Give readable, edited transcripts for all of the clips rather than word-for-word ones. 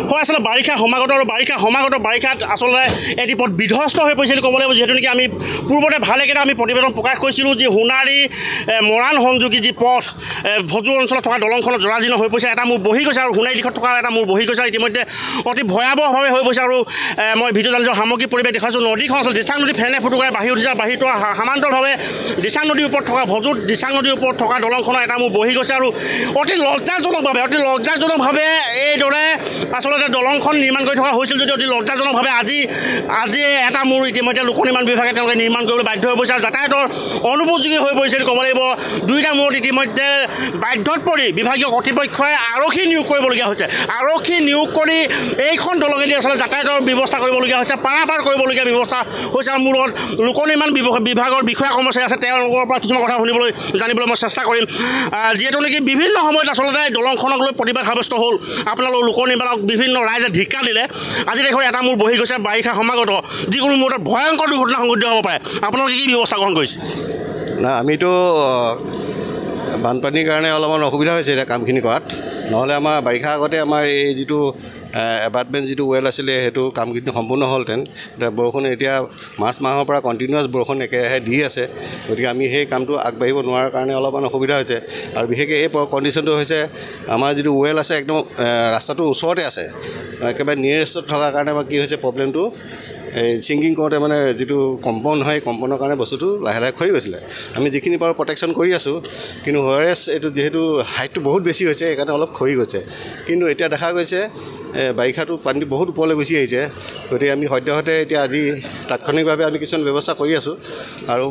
হয় আচলতে বাৰিষা সমাগত বাৰিষাত আচলতে এটি পথ বিধ্বস্ত হৈ পৰিছিল ক'ব লাগিব যিহেতু নেকি আমি পূৰ্বতে ভালেকেইটা আমি প্ৰতিবেদন প্ৰকাশ কৰিছিলোঁ যে সোণাৰী মৰাণ সংযোগী যি পথ ভজু অঞ্চলত থকা দলংখনত জৰাজীৰ্ণ হৈ পৰিছে এটা মোৰ বহি গৈছে আৰু সোণাৰী দিশত থকা এটা মোৰ বহি গৈছে ইতিমধ্যে অতি ভয়াৱহভাৱে হৈ পৰিছে আৰু মই ভিডিঅ' জানিছোঁ সামগ্ৰিক পৰিৱেশ দেখাইছোঁ নদীখন আচলতে দিচাং নদী ফেনে ফুটুকাই বাঢ়ি উঠিছে বাঢ়ি যোৱা সমান্তৰালভাৱে দিচাং নদীৰ ওপৰত থকা ভজুত দিচাং নদীৰ ওপৰত থকা দলংখনৰ এটা মোৰ বহি গৈছে আৰু অতি লজ্জাজনকভাৱে এইদৰে আচলতে দলংখন নিৰ্মাণ কৰি থকা হৈছিল যদি অতি লজ্জাজনকভাৱে আজি এটা মোৰ ইতিমধ্যে লোক নিৰ্মাণ বিভাগে তেওঁলোকে নিৰ্মাণ কৰিবলৈ বাধ্য হৈ পৰিছে আৰু যাতায়াতৰ অনুপযোগী হৈ পৰিছিল ক'ব লাগিব দুইটা মূৰত ইতিমধ্যে বাধ্যত পৰি বিভাগীয় কৰ্তৃপক্ষই আৰক্ষী নিয়োগ কৰিবলগীয়া হৈছে আৰক্ষী নিয়োগ কৰি এইখন দলঙেদি আচলতে যাতায়াতৰ ব্যৱস্থা কৰিবলগীয়া হৈছে পাৰাপাৰ কৰিবলগীয়া ব্যৱস্থা হৈছে আৰু মোৰ লগত লোক নিৰ্মাণ বিভাগৰ বিষয়া কৰ্মচাৰী আছে তেওঁলোকৰ পৰা কিছুমান কথা জানিবলৈ মই চেষ্টা কৰিম যিহেতু নেকি বিভিন্ন সময়ত আচলতে দলংখনক লৈ প্ৰতিবাদ সাব্যস্ত হ'ল আপোনালোক লোক নিৰ্মাণক বিভিন্ন ৰাইজে ধিক্কাৰ দিলে আজি দেখোন এটা মোৰ বহি গৈছে বাৰিষা সমাগত যিকোনো মুহূৰ্তত ভয়ংকৰ দুৰ্ঘটনা সংঘটিত হ'ব পাৰে আপোনালোকে কি ব্যৱস্থা গ্ৰহণ কৰিছে না আমিতো বানপানীৰ কাৰণে অলপমান অসুবিধা হৈছে এতিয়া কামখিনি কৰাত নহ'লে আমাৰ বাৰিষা আগতে আমাৰ এই যিটো এপাৰ্টমেণ্ট যিটো ৱেল আছিলে সেইটো কামখিনি সম্পূৰ্ণ হ'লহেঁতেন এতিয়া বৰষুণ এতিয়া মাৰ্চ মাহৰ পৰা কণ্টিনিউৱাছ বৰষুণ একেৰাহে দি আছে গতিকে আমি সেই কামটো আগবাঢ়িব নোৱাৰাৰ কাৰণে অলপমান অসুবিধা হৈছে আৰু বিশেষকৈ এই কণ্ডিশ্যনটো হৈছে আমাৰ যিটো ৱেল আছে একদম ৰাস্তাটোৰ ওচৰতে আছে একেবাৰে নিয়েৰেষ্টত থকাৰ কাৰণে আমাৰ কি হৈছে প্ৰব্লেমটো এই ছিংকিং কৰোঁতে মানে যিটো কম্পাউণ্ড হয় কম্পাউণ্ডৰ কাৰণে বস্তুটো লাহে লাহে খহি গৈছিলে আমি যিখিনি পাৰোঁ প্ৰটেকশ্যন কৰি আছোঁ কিন্তু হুৱাৰেছ এইটো যিহেতু হাইটটো বহুত বেছি হৈছে সেইকাৰণে অলপ খহি গৈছে কিন্তু এতিয়া দেখা গৈছে বাৰিষাটো পানী বহুত ওপৰলৈ গুচি আহিছে গতিকে আমি সদ্যহতে এতিয়া আজি তাৎক্ষণিকভাৱে আমি কিছুমান ব্যৱস্থা কৰি আছোঁ আৰু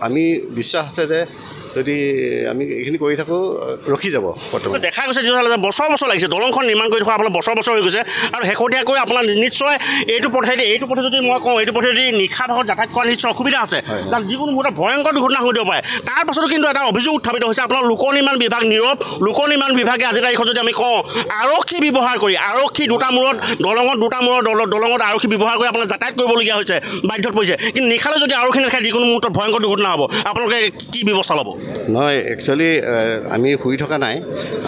আমি বিশ্বাস আছে যে যদি আমি এইখিনি কৰি থাকোঁ ৰখি যাব বৰ্তমান দেখা গৈছে যিহেতু বছৰ লাগিছে দলংখন নিৰ্মাণ কৰি থকা আপোনাৰ বছৰ হৈ গৈছে আৰু শেহতীয়াকৈ আপোনাৰ নিশ্চয় এইটো পথে যদি মই কওঁ এইটো পথে যদি নিশা ভাগত যাতায়াত কৰা নিশ্চয় অসুবিধা আছে তাত যিকোনো মুহূৰ্তত ভয়ংকৰ দুৰ্ঘটনা ঘটিব পাৰে তাৰ পাছতো কিন্তু এটা অভিযোগ উত্থাপিত হৈছে আপোনাৰ লোক নিৰ্মাণ বিভাগ নীৰৱ লোক নিৰ্মাণ বিভাগে আজিৰ তাৰিখত যদি আমি কওঁ আৰক্ষী ব্যৱহাৰ কৰি আৰক্ষী দলঙত আৰক্ষী ব্যৱহাৰ কৰি আপোনাৰ যাতায়াত কৰিবলগীয়া হৈছে বাধ্যত পৰিছে কিন্তু নিশালৈ যদি আৰক্ষী নাথাকে যিকোনো মুহূৰ্তত ভয়ংকৰ দুৰ্ঘটনা হ'ব আপোনালোকে কি ব্যৱস্থা ল'ব নহয় একচুৱেলি আমি শুই থকা নাই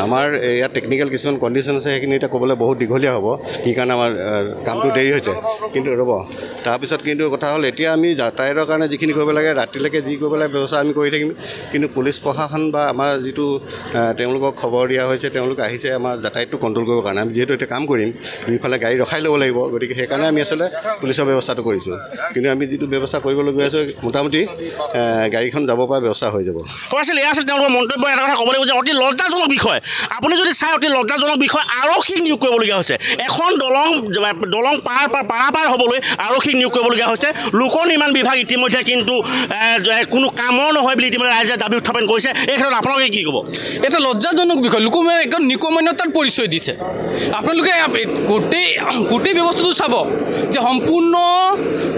আমাৰ ইয়াত টেকনিকেল কিছুমান কণ্ডিশ্যন আছে সেইখিনি এতিয়া ক'বলৈ বহুত দীঘলীয়া হ'ব সেইকাৰণে আমাৰ কামটো দেৰি হৈছে কিন্তু ৰ'ব তাৰপিছত কিন্তু কথা হ'ল এতিয়া আমি যাতায়াতৰ কাৰণে যিখিনি কৰিব লাগে ৰাতিলৈকে যি কৰিব লাগে ব্যৱস্থা আমি কৰি থাকিম কিন্তু পুলিচ প্ৰশাসন বা আমাৰ যিটো তেওঁলোকক খবৰ দিয়া হৈছে তেওঁলোক আহিছে আমাৰ যাতায়াতটো কণ্ট্ৰল কৰিবৰ কাৰণে আমি যিহেতু এতিয়া কাম কৰিম দুইফালে গাড়ী ৰখাই ল'ব লাগিব গতিকে সেইকাৰণে আমি আচলতে পুলিচৰ ব্যৱস্থাটো কৰিছোঁ কিন্তু আমি যিটো ব্যৱস্থা কৰিবলগীয়া আছে মোটামুটি গাড়ীখন যাব পৰা ব্যৱস্থা হৈ যাব আছিল এয়া আছিল তেওঁলোকৰ মন্তব্য এটা কথা ক'ব লাগিব যে অতি লজ্জাজনক বিষয় আপুনি যদি চাই অতি লজ্জাজনক বিষয় আৰক্ষীক নিয়োগ কৰিবলগীয়া হৈছে এখন দলং পাৰাপাৰ হ'বলৈ আৰক্ষীক নিয়োগ কৰিবলগীয়া হৈছে লোক নিৰ্মাণ বিভাগ ইতিমধ্যে কিন্তু কোনো কামৰ নহয় বুলি ইতিমধ্যে ৰাইজে দাবী উত্থাপন কৰিছে এই ক্ষেত্ৰত আপোনালোকে কি ক'ব এটা লজ্জাজনক বিষয় লোকমে একদম নিকমন্যতাৰ পৰিচয় দিছে আপোনালোকে গোটেই ব্যৱস্থাটো চাব যে সম্পূৰ্ণ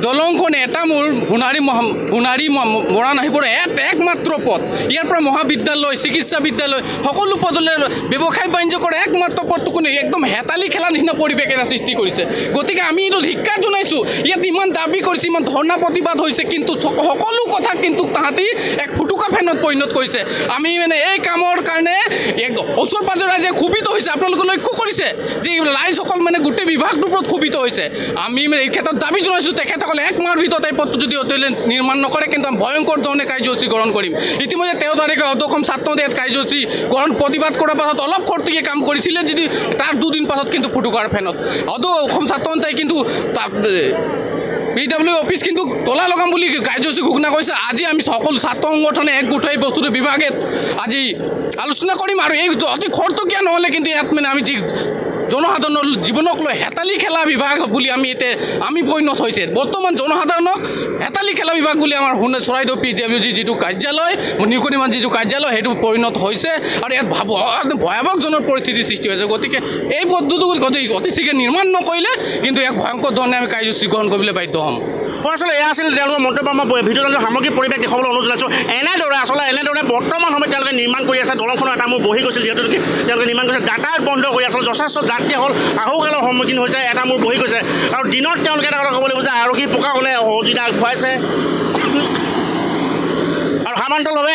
দলংখন এটা মোৰ সোণাৰী মৰাণ আহিবৰ একমাত্ৰ পথ ইয়াৰ পৰা মহাবিদ্যালয় চিকিৎসা বিদ্যালয় সকলো পদলৈ ব্যৱসায় বাণিজ্য কৰে একমাত্ৰ পথটো কোনে একদম হেতালি খেলা নিচিনা পৰিৱেশ এটা সৃষ্টি কৰিছে গতিকে আমি এইটো ধিক্কাৰ জনাইছোঁ ইয়াত ইমান দাবী কৰিছে ইমান ধৰ্ণা প্ৰতিবাদ হৈছে কিন্তু সকলো কথা কিন্তু তাহাঁতি এক ফুটুকা ফেনত পৰিণত কৰিছে আমি মানে এই কামৰ কাৰণে ওচৰ পাজৰ ৰাইজে ক্ষোভিত হৈছে আপোনালোকে লক্ষ্য কৰিছে যে ৰাইজসকল মানে গোটেই বিভাগটোৰ ওপৰত ক্ষোভিত হৈছে আমি মানে এই ক্ষেত্ৰত দাবী জনাইছোঁ তেখেতসকলে এক মাহৰ ভিতৰত এই পথটো যদি অতিলে নিৰ্মাণ নকৰে কিন্তু আমি ভয়ংকৰ ধৰণে কাৰ্যসূচী গ্ৰহণ কৰিম ইতিমধ্যে 13 তাৰিখে অসম ছাত্ৰ সন্থাই কাৰ্যসূচী গ্ৰহণ প্ৰতিবাদ কৰাৰ পাছত অলপ খৰতকীয়া কাম কৰিছিলে যদি তাৰ দুদিন পাছত কিন্তু ফুটুকাৰ ফেনত অসম ছাত্ৰ সন্থাই কিন্তু PW অফিচ কিন্তু তলা লগাম বুলি কাৰ্যসূচী ঘোষণা কৰিছে আজি আমি সকলো ছাত্ৰ সংগঠনে একগোট হৈ বস্তুটো বিভাগে আজি আলোচনা কৰিম আৰু এই অতি খৰতকীয়া নহ'লে কিন্তু ইয়াত মানে আমি যি জনসাধাৰণৰ জীৱনক লৈ হেতালি খেলা বিভাগ বুলি আমি পৰিণত হৈছে বৰ্তমান জনসাধাৰণক হেতালি খেলা বিভাগ বুলি আমাৰ চৰাইদেউ PWG যিটো কাৰ্যালয় লোক নিৰ্মাণ যিটো কাৰ্যালয় সেইটো পৰিণত হৈছে আৰু ইয়াত ভয়াৱহজনক পৰিস্থিতিৰ সৃষ্টি হৈছে গতিকে এই পদ্ধতিটো অতি শীঘ্ৰে নিৰ্মাণ নকৰিলে কিন্তু এক ভয়ংকৰ ধৰণে আমি কাৰ্যসূচী গ্ৰহণ কৰিবলৈ বাধ্য হ'ম আচলতে এয়া আছিল তেওঁলোকৰ মন্তব্য মই ভিডিঅ'ত সামগ্ৰিক পৰিৱেশ দেখুৱাবলৈ অনুৰোধ জনাইছোঁ এনেদৰে বৰ্তমান সময়ত তেওঁলোকে নিৰ্মাণ কৰি আছে দলংখনৰ এটা মোৰ বহি গৈছিল যিহেতু তেওঁলোকে নিৰ্মাণ কৰিছে যাতায়াত বন্ধ কৰি আচলতে যথেষ্ট যাত্ৰী হ'ল আহুকালৰ সন্মুখীন হৈছে এটা মোৰ বহি গৈছে আৰু দিনত তেওঁলোকে এটা কথা ক'ব লাগিব যে আৰক্ষী প্ৰশাসনে সহযোগিতা আগবঢ়াইছে আৰু ভাৱান্তৰভাৱে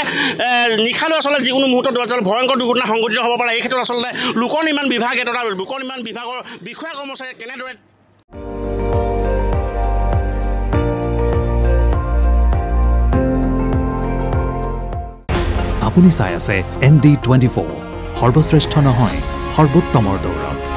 নিশালৈ আচলতে যিকোনো মুহূৰ্তত আচলতে ভয়ংকৰ দুৰ্ঘটনা সংঘটিত হ'ব পাৰে। এই ক্ষেত্ৰত আচলতে লোক নিৰ্মাণ বিভাগে তথা লোক নিৰ্মাণ বিভাগৰ বিষয়া কৰ্মচাৰীয়ে কেনেদৰে আপুনি চাই আছে ND24 সৰ্বশ্ৰেষ্ঠ নহয় সৰ্বোত্তমৰ দৌৰত।